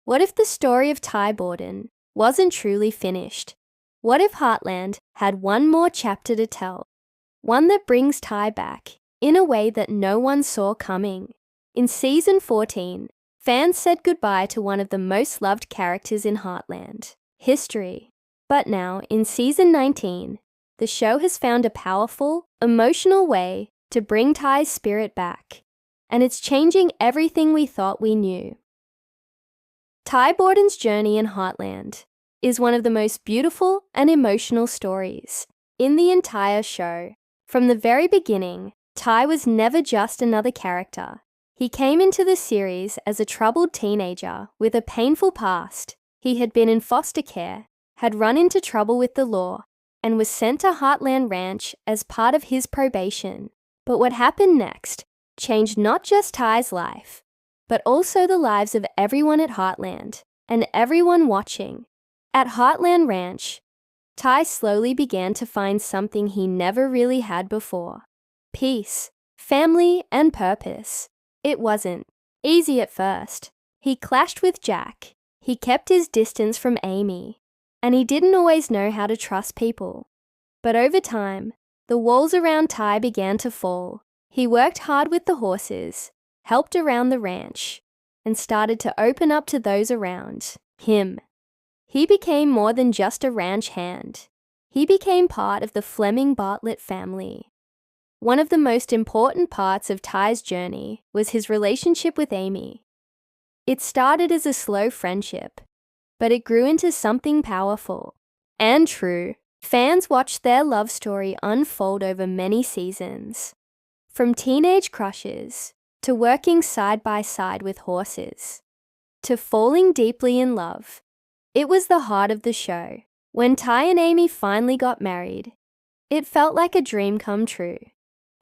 What if the story of Borden wasn't truly finished? What if Heartland had one more chapter to tell? One that brings Ty back in a way that no one saw coming. In Season 14, fans said goodbye to one of the most loved characters in Heartland history. But now, in Season 19, the show has found a powerful, emotional way to bring Ty's spirit back, and it's changing everything we thought we knew. Ty Borden's journey in Heartland is one of the most beautiful and emotional stories in the entire show. From the very beginning, Ty was never just another character. He came into the series as a troubled teenager with a painful past. He had been in foster care, had run into trouble with the law, and was sent to Heartland Ranch as part of his probation. But what happened next changed not just Ty's life, but also the lives of everyone at Heartland and everyone watching. At Heartland Ranch, Ty slowly began to find something he never really had before: peace, family, and purpose. It wasn't easy at first. He clashed with Jack, he kept his distance from Amy, and he didn't always know how to trust people. But over time, the walls around Ty began to fall. He worked hard with the horses, helped around the ranch, and started to open up to those around him. He became more than just a ranch hand. He became part of the Fleming Bartlett family. One of the most important parts of Ty's journey was his relationship with Amy. It started as a slow friendship, but it grew into something powerful and true. Fans watched their love story unfold over many seasons. From teenage crushes, to working side by side with horses, to falling deeply in love. It was the heart of the show. When Ty and Amy finally got married, it felt like a dream come true.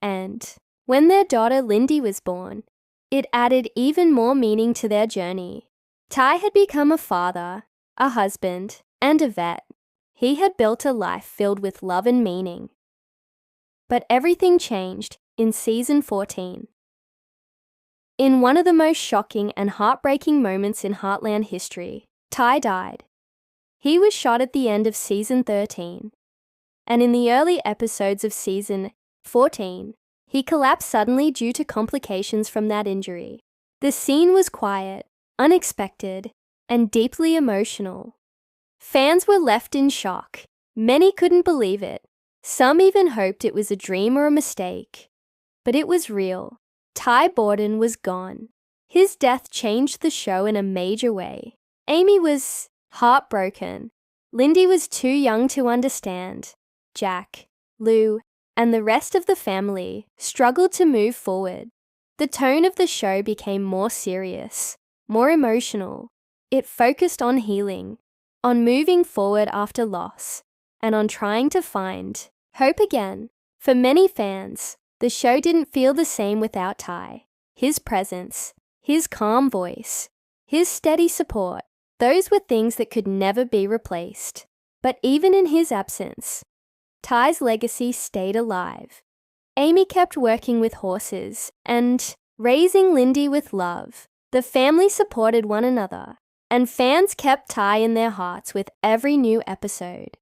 And when their daughter Lindy was born, it added even more meaning to their journey. Ty had become a father, a husband, and a vet. He had built a life filled with love and meaning. But everything changed in Season 14. In one of the most shocking and heartbreaking moments in Heartland history, Ty died. He was shot at the end of Season 13, and in the early episodes of Season 14, he collapsed suddenly due to complications from that injury. The scene was quiet, unexpected, and deeply emotional. Fans were left in shock. Many couldn't believe it. Some even hoped it was a dream or a mistake. But it was real. Ty Borden was gone. His death changed the show in a major way. Amy was heartbroken. Lindy was too young to understand. Jack, Lou, and the rest of the family struggled to move forward. The tone of the show became more serious, more emotional. It focused on healing, on moving forward after loss, and on trying to find hope again. For many fans, the show didn't feel the same without Ty. His presence, his calm voice, his steady support, those were things that could never be replaced. But even in his absence, Ty's legacy stayed alive. Amy kept working with horses and raising Lindy with love. The family supported one another, and fans kept Ty in their hearts with every new episode.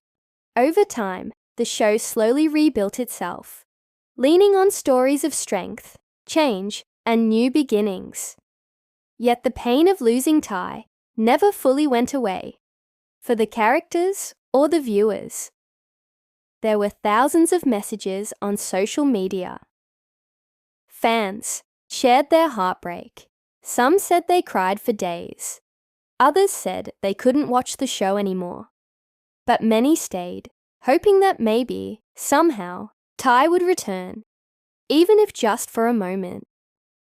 Over time, the show slowly rebuilt itself, leaning on stories of strength, change, and new beginnings. Yet the pain of losing Ty never fully went away, for the characters or the viewers. There were thousands of messages on social media. Fans shared their heartbreak. Some said they cried for days. Others said they couldn't watch the show anymore. But many stayed, hoping that maybe, somehow, Ty would return, even if just for a moment.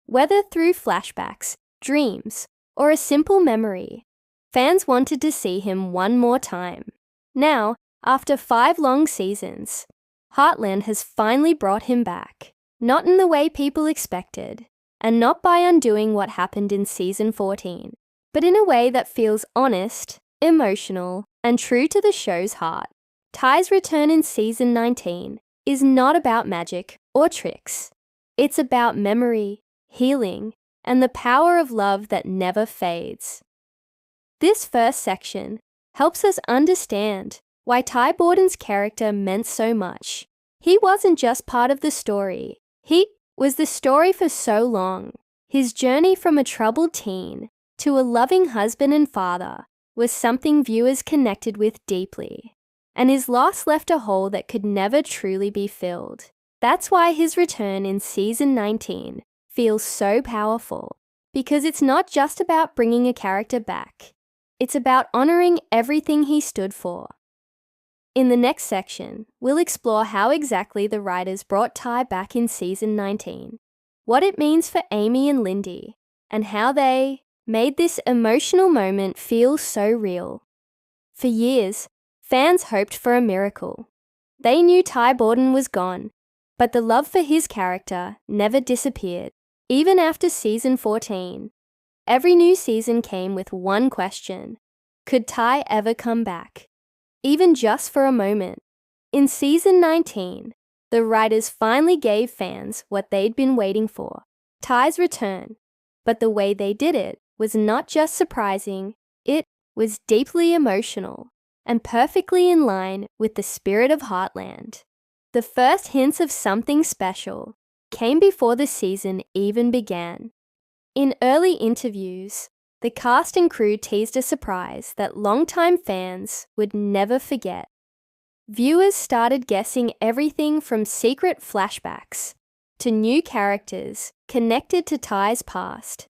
Whether through flashbacks, dreams, or a simple memory, fans wanted to see him one more time. Now, after 5 long seasons, Heartland has finally brought him back. Not in the way people expected, and not by undoing what happened in Season 14, but in a way that feels honest, emotional, and true to the show's heart. Ty's return in Season 19 is not about magic or tricks. It's about memory, healing, and the power of love that never fades. This first section helps us understand why Ty Borden's character meant so much. He wasn't just part of the story. He was the story for so long. His journey from a troubled teen to a loving husband and father was something viewers connected with deeply, and his loss left a hole that could never truly be filled. That's why his return in season 19 feels so powerful, because it's not just about bringing a character back. It's about honoring everything he stood for. In the next section, we'll explore how exactly the writers brought Ty back in season 19, what it means for Amy and Lindy, and how they made this emotional moment feel so real. For years, fans hoped for a miracle. They knew Ty Borden was gone, but the love for his character never disappeared, even after season 14. Every new season came with one question: could Ty ever come back? Even just for a moment. In season 19, the writers finally gave fans what they'd been waiting for: Ty's return. But the way they did it was not just surprising, it was deeply emotional and perfectly in line with the spirit of Heartland. The first hints of something special came before the season even began. In early interviews, the cast and crew teased a surprise that longtime fans would never forget. Viewers started guessing everything from secret flashbacks to new characters connected to Ty's past.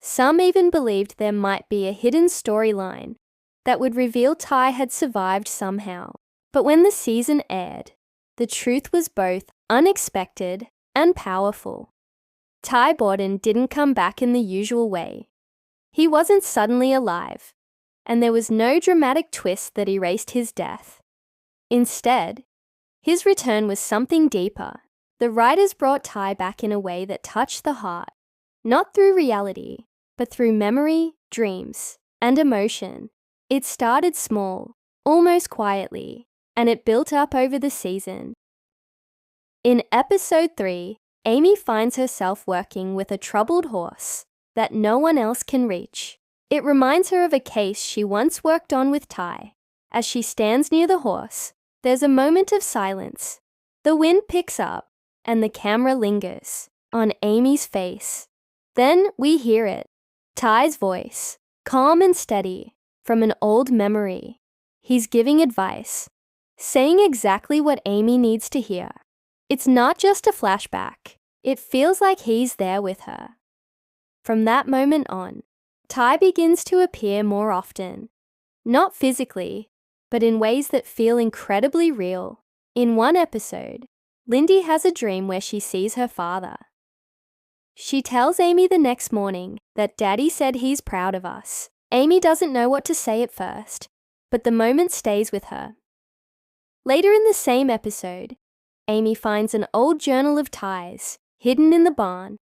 Some even believed there might be a hidden storyline that would reveal Ty had survived somehow. But when the season aired, the truth was both unexpected and powerful. Ty Borden didn't come back in the usual way. He wasn't suddenly alive, and there was no dramatic twist that erased his death. Instead, his return was something deeper. The writers brought Ty back in a way that touched the heart, not through reality, but through memory, dreams, and emotion. It started small, almost quietly, and it built up over the season. In episode 3, Amy finds herself working with a troubled horse that no one else can reach. It reminds her of a case she once worked on with Ty. As she stands near the horse, there's a moment of silence. The wind picks up, and the camera lingers on Amy's face. Then we hear it, Ty's voice, calm and steady, from an old memory. He's giving advice, saying exactly what Amy needs to hear. It's not just a flashback. It feels like he's there with her. From that moment on, Ty begins to appear more often. Not physically, but in ways that feel incredibly real. In one episode, Lindy has a dream where she sees her father. She tells Amy the next morning that Daddy said he's proud of us. Amy doesn't know what to say at first, but the moment stays with her. Later in the same episode, Amy finds an old journal of Ty's, hidden in the barn.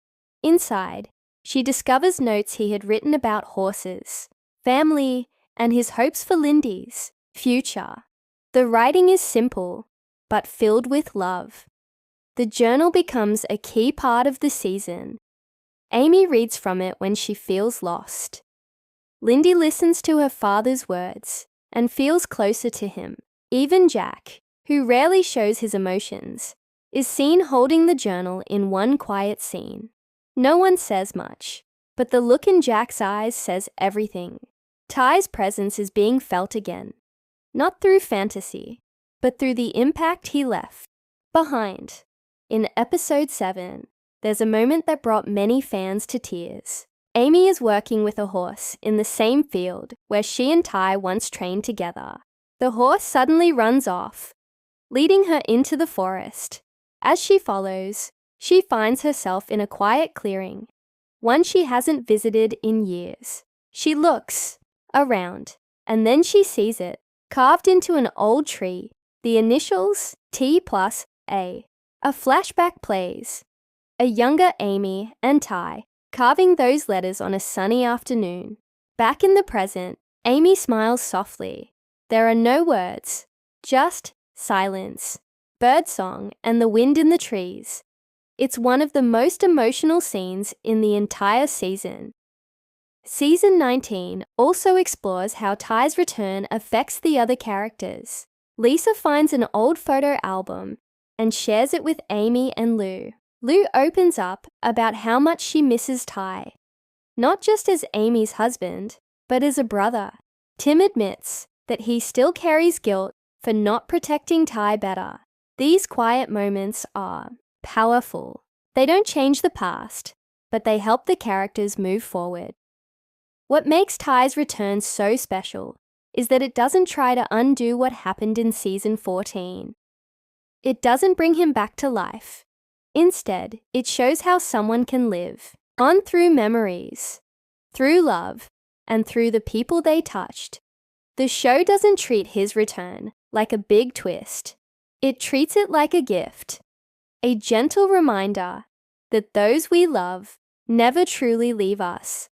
Inside, she discovers notes he had written about horses, family, and his hopes for Lindy's future. The writing is simple, but filled with love. The journal becomes a key part of the season. Amy reads from it when she feels lost. Lindy listens to her father's words and feels closer to him. Even Jack, who rarely shows his emotions, is seen holding the journal in one quiet scene. No one says much, but the look in Jack's eyes says everything. Ty's presence is being felt again, not through fantasy, but through the impact he left behind. In episode 7, there's a moment that brought many fans to tears. Amy is working with a horse in the same field where she and Ty once trained together. The horse suddenly runs off, leading her into the forest. As she follows, she finds herself in a quiet clearing, one she hasn't visited in years. She looks around, and then she sees it, carved into an old tree, the initials T+A. A flashback plays. A younger Amy and Ty carving those letters on a sunny afternoon. Back in the present, Amy smiles softly. There are no words, just silence, birdsong, and the wind in the trees. It's one of the most emotional scenes in the entire season. Season 19 also explores how Ty's return affects the other characters. Lisa finds an old photo album and shares it with Amy and Lou. Lou opens up about how much she misses Ty, not just as Amy's husband, but as a brother. Tim admits that he still carries guilt for not protecting Ty better. These quiet moments are powerful. They don't change the past, but they help the characters move forward. What makes Ty's return so special is that it doesn't try to undo what happened in Season 14. It doesn't bring him back to life. Instead, it shows how someone can live on through memories, through love, and through the people they touched. The show doesn't treat his return like a big twist. It treats it like a gift, a gentle reminder that those we love never truly leave us.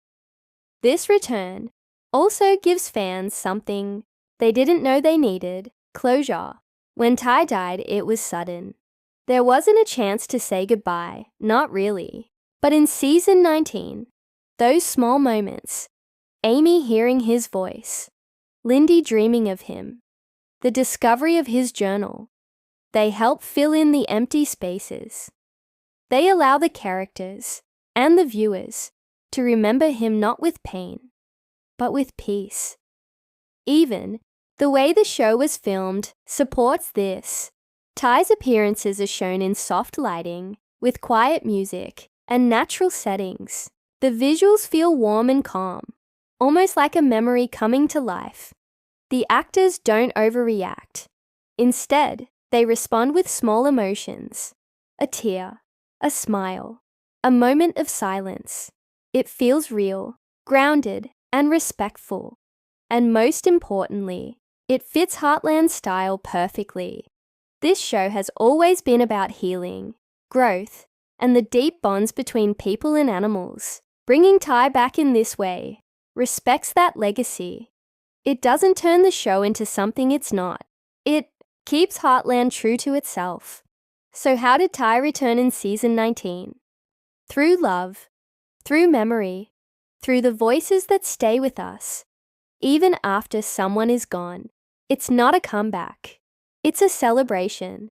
This return also gives fans something they didn't know they needed: closure. When Ty died, it was sudden. There wasn't a chance to say goodbye, not really. But in Season 19, those small moments, Amy hearing his voice, Lindy dreaming of him, the discovery of his journal, they help fill in the empty spaces. They allow the characters and the viewers to remember him not with pain, but with peace. Even the way the show was filmed supports this. Ty's appearances are shown in soft lighting, with quiet music and natural settings. The visuals feel warm and calm, almost like a memory coming to life. The actors don't overreact. Instead, they respond with small emotions: a tear, a smile, a moment of silence. It feels real, grounded, and respectful. And most importantly, it fits Heartland's style perfectly. This show has always been about healing, growth, and the deep bonds between people and animals. Bringing Ty back in this way respects that legacy. It doesn't turn the show into something it's not. It keeps Heartland true to itself. So how did Ty return in Season 19? Through love, through memory, through the voices that stay with us, even after someone is gone. It's not a comeback. It's a celebration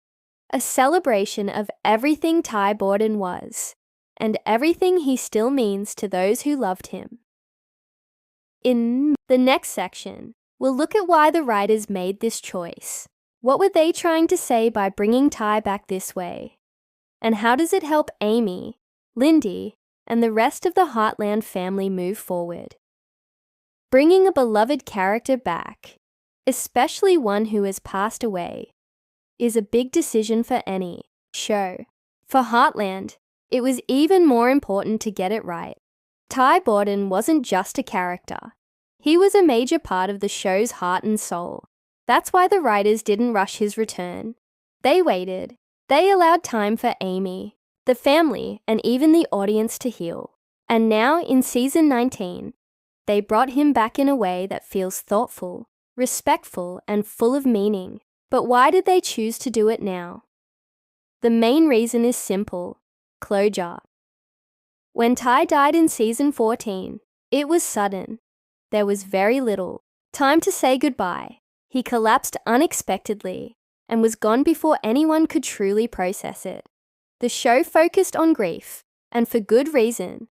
of everything Ty Borden was, and everything he still means to those who loved him. In the next section, we'll look at why the writers made this choice. What were they trying to say by bringing Ty back this way? And how does it help Amy, Lindy, and the rest of the Heartland family move forward? Bringing a beloved character back, especially one who has passed away, is a big decision for any show. For Heartland, it was even more important to get it right. Ty Borden wasn't just a character. He was a major part of the show's heart and soul. That's why the writers didn't rush his return. They waited. They allowed time for Amy, the family, and even the audience to heal. And now, in Season 19, they brought him back in a way that feels thoughtful, respectful, and full of meaning. But why did they choose to do it now? The main reason is simple: closure. When Ty died in Season 14, it was sudden. There was very little time to say goodbye. He collapsed unexpectedly and was gone before anyone could truly process it. The show focused on grief, and for good reason.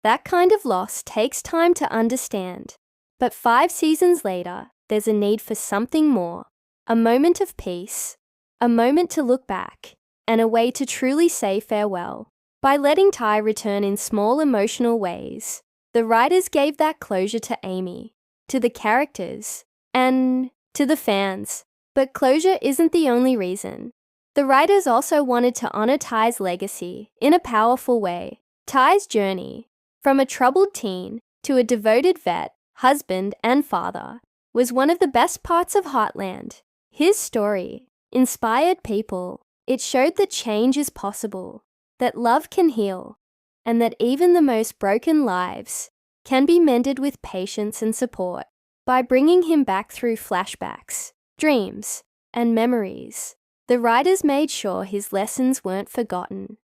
That kind of loss takes time to understand. But 5 seasons later, there's a need for something more. A moment of peace, a moment to look back, and a way to truly say farewell. By letting Ty return in small emotional ways, the writers gave that closure to Amy, to the characters, and to the fans. But closure isn't the only reason. The writers also wanted to honor Ty's legacy in a powerful way. Ty's journey, from a troubled teen to a devoted vet, husband, and father, was one of the best parts of Heartland. His story inspired people. It showed that change is possible, that love can heal, and that even the most broken lives can be mended with patience and support. By bringing him back through flashbacks, dreams, and memories, the writers made sure his lessons weren't forgotten.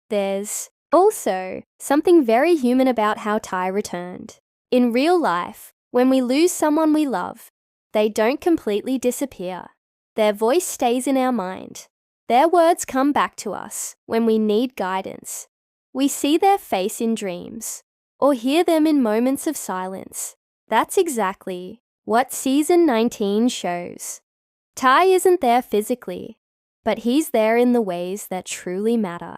There's also something very human about how Ty returned. In real life, when we lose someone we love, they don't completely disappear. Their voice stays in our mind. Their words come back to us when we need guidance. We see their face in dreams or hear them in moments of silence. That's exactly what season 19 shows. Ty isn't there physically, but he's there in the ways that truly matter.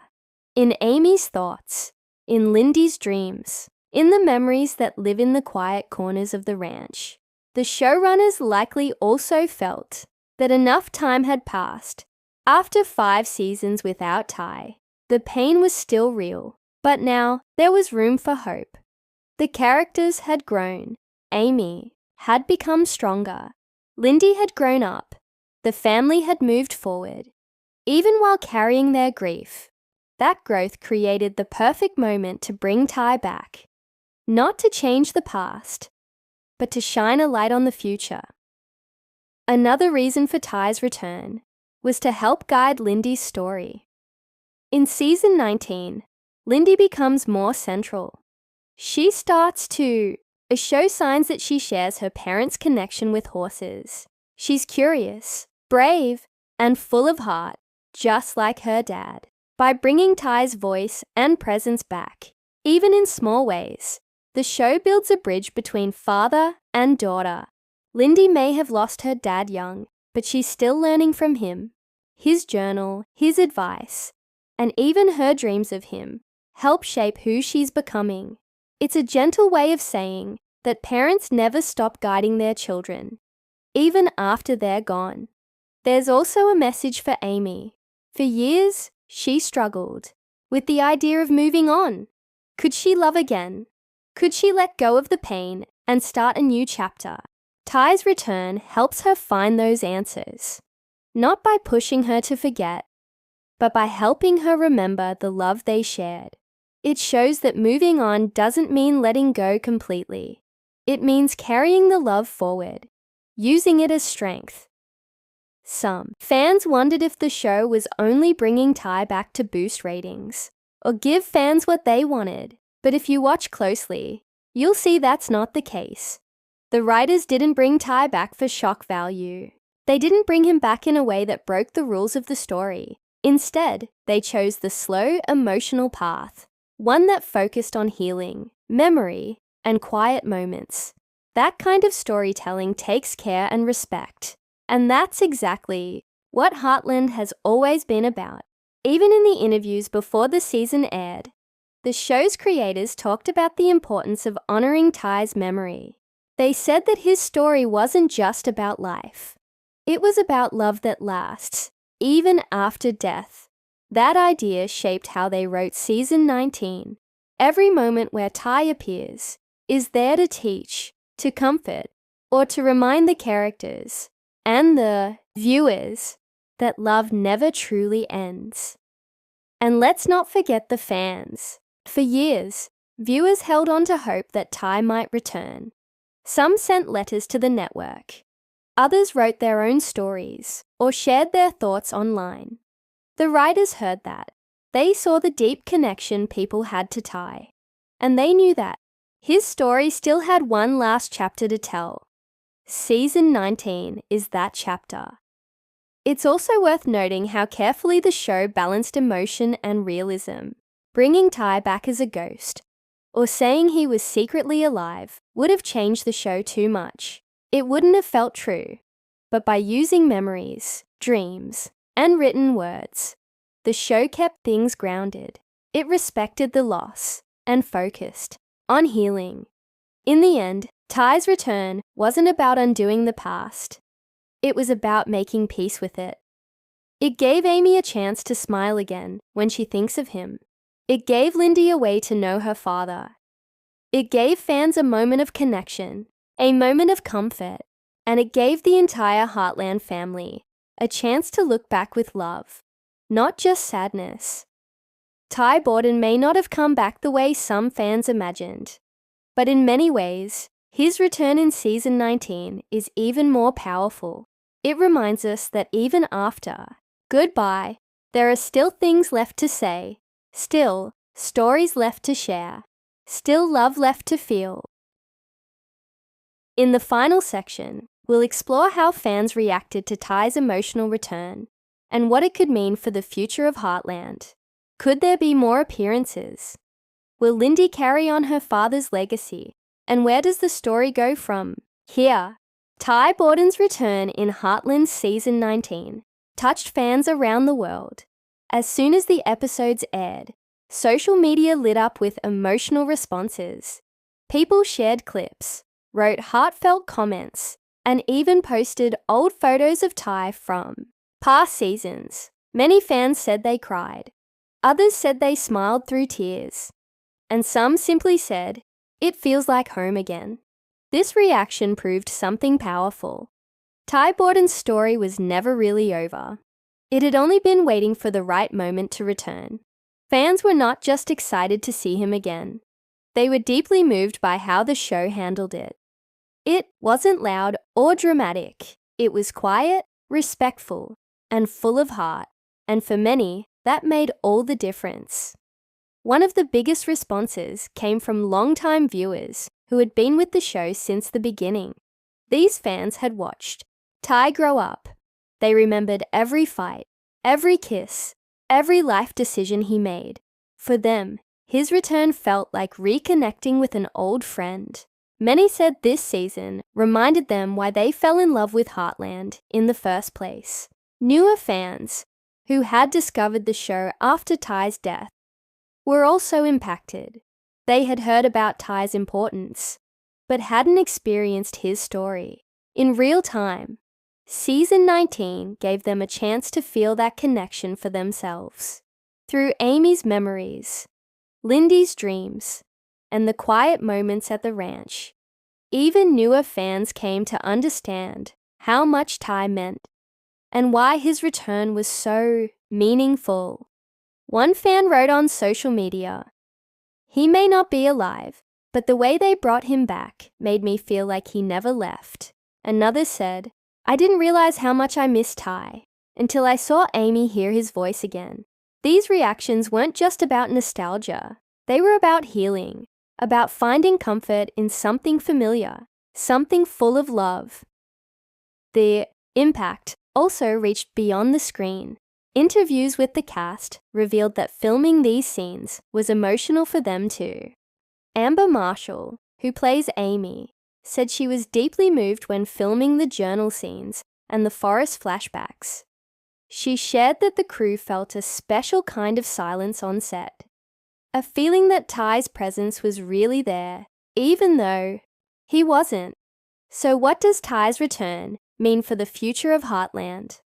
In Amy's thoughts, in Lindy's dreams, in the memories that live in the quiet corners of the ranch. The showrunners likely also felt that enough time had passed. After 5 seasons without Ty, the pain was still real, but now there was room for hope. The characters had grown. Amy had become stronger. Lindy had grown up. The family had moved forward. Even while carrying their grief, that growth created the perfect moment to bring Ty back. Not to change the past, but to shine a light on the future. Another reason for Ty's return was to help guide Lindy's story. In season 19, Lindy becomes more central. She starts to show signs that she shares her parents' connection with horses. She's curious, brave, and full of heart, just like her dad. By bringing Ty's voice and presence back, even in small ways, the show builds a bridge between father and daughter. Lindy may have lost her dad young, but she's still learning from him. His journal, his advice, and even her dreams of him help shape who she's becoming. It's a gentle way of saying that parents never stop guiding their children, even after they're gone. There's also a message for Amy. For years, she struggled with the idea of moving on. Could she love again? Could she let go of the pain and start a new chapter? Ty's return helps her find those answers, not by pushing her to forget, but by helping her remember the love they shared. It shows that moving on doesn't mean letting go completely. It means carrying the love forward, using it as strength. Some fans wondered if the show was only bringing Ty back to boost ratings or give fans what they wanted. But if you watch closely, you'll see that's not the case. The writers didn't bring Ty back for shock value. They didn't bring him back in a way that broke the rules of the story. Instead, they chose the slow, emotional path, one that focused on healing, memory, and quiet moments. That kind of storytelling takes care and respect. And that's exactly what Heartland has always been about. Even in the interviews before the season aired, the show's creators talked about the importance of honoring Ty's memory. They said that his story wasn't just about life. It was about love that lasts, even after death. That idea shaped how they wrote season 19. Every moment where Ty appears is there to teach, to comfort, or to remind the characters and the viewers that love never truly ends. And let's not forget the fans. For years, viewers held on to hope that Ty might return. Some sent letters to the network. Others wrote their own stories or shared their thoughts online. The writers heard that. They saw the deep connection people had to Ty, and they knew that his story still had one last chapter to tell. Season 19 is that chapter. It's also worth noting how carefully the show balanced emotion and realism. Bringing Ty back as a ghost, or saying he was secretly alive, would have changed the show too much. It wouldn't have felt true. But by using memories, dreams, and written words, the show kept things grounded. It respected the loss and focused on healing. In the end, Ty's return wasn't about undoing the past. It was about making peace with it. It gave Amy a chance to smile again when she thinks of him. It gave Lindy a way to know her father. It gave fans a moment of connection, a moment of comfort, and it gave the entire Heartland family a chance to look back with love, not just sadness. Ty Borden may not have come back the way some fans imagined, but in many ways, his return in season 19 is even more powerful. It reminds us that even after goodbye, there are still things left to say, still stories left to share, still love left to feel. In the final section, we'll explore how fans reacted to Ty's emotional return and what it could mean for the future of Heartland. Could there be more appearances? Will Lindy carry on her father's legacy? And where does the story go from here? Ty Borden's return in Heartland Season 19 touched fans around the world. As soon as the episodes aired, social media lit up with emotional responses. People shared clips, wrote heartfelt comments, and even posted old photos of Ty from past seasons. Many fans said they cried. Others said they smiled through tears. And some simply said, "It feels like home again." This reaction proved something powerful. Ty Borden's story was never really over. It had only been waiting for the right moment to return. Fans were not just excited to see him again. They were deeply moved by how the show handled it. It wasn't loud or dramatic. It was quiet, respectful, and full of heart. And for many, that made all the difference. One of the biggest responses came from longtime viewers who had been with the show since the beginning. These fans had watched Ty grow up. They remembered every fight, every kiss, every life decision he made. For them, his return felt like reconnecting with an old friend. Many said this season reminded them why they fell in love with Heartland in the first place. Newer fans, who had discovered the show after Ty's death, were also impacted. They had heard about Ty's importance, but hadn't experienced his story in real time. Season 19 gave them a chance to feel that connection for themselves. Through Amy's memories, Lindy's dreams, and the quiet moments at the ranch, even newer fans came to understand how much Ty meant and why his return was so meaningful. One fan wrote on social media, "He may not be alive, but the way they brought him back made me feel like he never left." Another said, "I didn't realize how much I missed Ty until I saw Amy hear his voice again." These reactions weren't just about nostalgia. They were about healing, about finding comfort in something familiar, something full of love. The impact also reached beyond the screen. Interviews with the cast revealed that filming these scenes was emotional for them too. Amber Marshall, who plays Amy, said she was deeply moved when filming the journal scenes and the forest flashbacks. She shared that the crew felt a special kind of silence on set, a feeling that Ty's presence was really there, even though he wasn't. So what does Ty's return mean for the future of Heartland?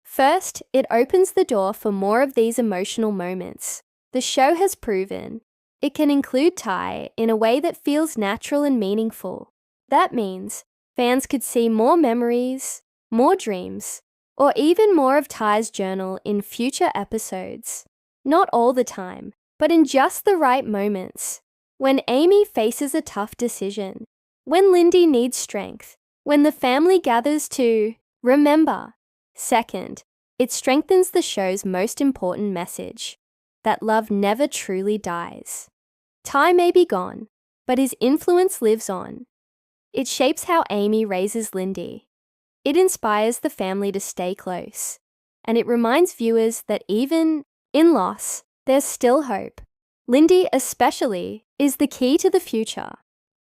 First, it opens the door for more of these emotional moments. The show has proven it can include Ty in a way that feels natural and meaningful. That means fans could see more memories, more dreams, or even more of Ty's journal in future episodes. Not all the time, but in just the right moments. When Amy faces a tough decision, when Lindy needs strength, when the family gathers to remember. Second, it strengthens the show's most important message, that love never truly dies. Ty may be gone, but his influence lives on. It shapes how Amy raises Lindy. It inspires the family to stay close, and it reminds viewers that even in loss, there's still hope. Lindy, especially, is the key to the future.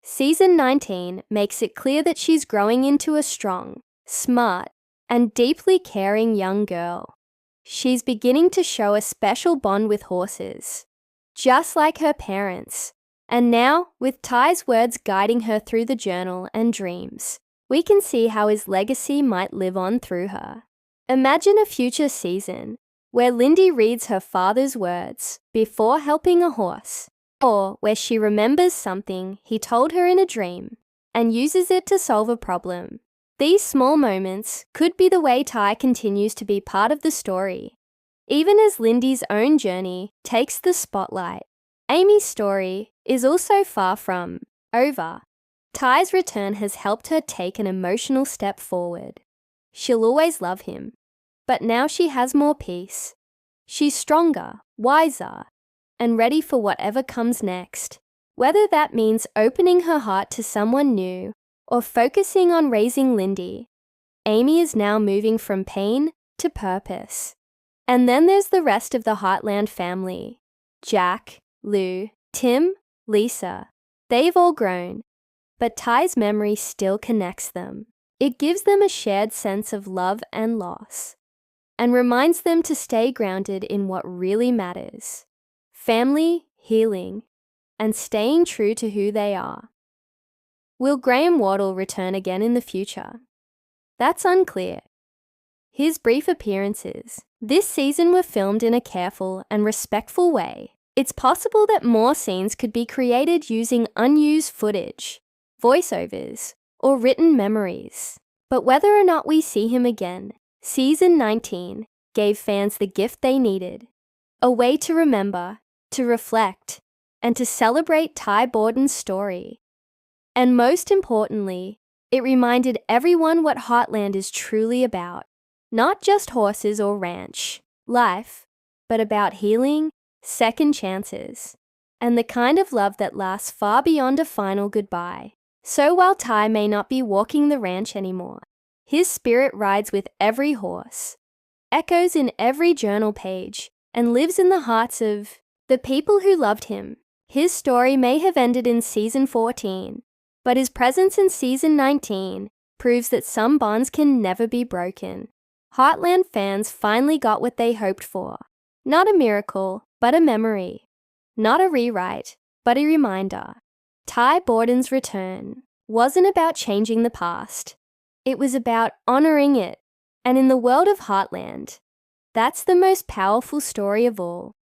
Season 19 makes it clear that she's growing into a strong, smart, and deeply caring young girl. She's beginning to show a special bond with horses, just like her parents. And now, with Ty's words guiding her through the journal and dreams, we can see how his legacy might live on through her. Imagine a future season where Lindy reads her father's words before helping a horse, or where she remembers something he told her in a dream and uses it to solve a problem. These small moments could be the way Ty continues to be part of the story. Even as Lindy's own journey takes the spotlight, Amy's story is also far from over. Ty's return has helped her take an emotional step forward. She'll always love him, but now she has more peace. She's stronger, wiser, and ready for whatever comes next. Whether that means opening her heart to someone new or focusing on raising Lindy, Amy is now moving from pain to purpose. And then there's the rest of the Heartland family. Jack, Lou, Tim, Lisa. They've all grown, but Ty's memory still connects them. It gives them a shared sense of love and loss, and reminds them to stay grounded in what really matters: family, healing, and staying true to who they are. Will Graham Wardle return again in the future? That's unclear. His brief appearances this season were filmed in a careful and respectful way. It's possible that more scenes could be created using unused footage, voiceovers, or written memories. But whether or not we see him again, Season 19 gave fans the gift they needed: a way to remember, to reflect, and to celebrate Ty Borden's story. And most importantly, it reminded everyone what Heartland is truly about. Not just horses or ranch, life, but about healing, second chances, and the kind of love that lasts far beyond a final goodbye. So while Ty may not be walking the ranch anymore, his spirit rides with every horse, echoes in every journal page, and lives in the hearts of the people who loved him. His story may have ended in Season 14, but his presence in Season 19 proves that some bonds can never be broken. Heartland fans finally got what they hoped for. Not a miracle, but a memory. Not a rewrite, but a reminder. Ty Borden's return wasn't about changing the past. It was about honoring it. And in the world of Heartland, that's the most powerful story of all.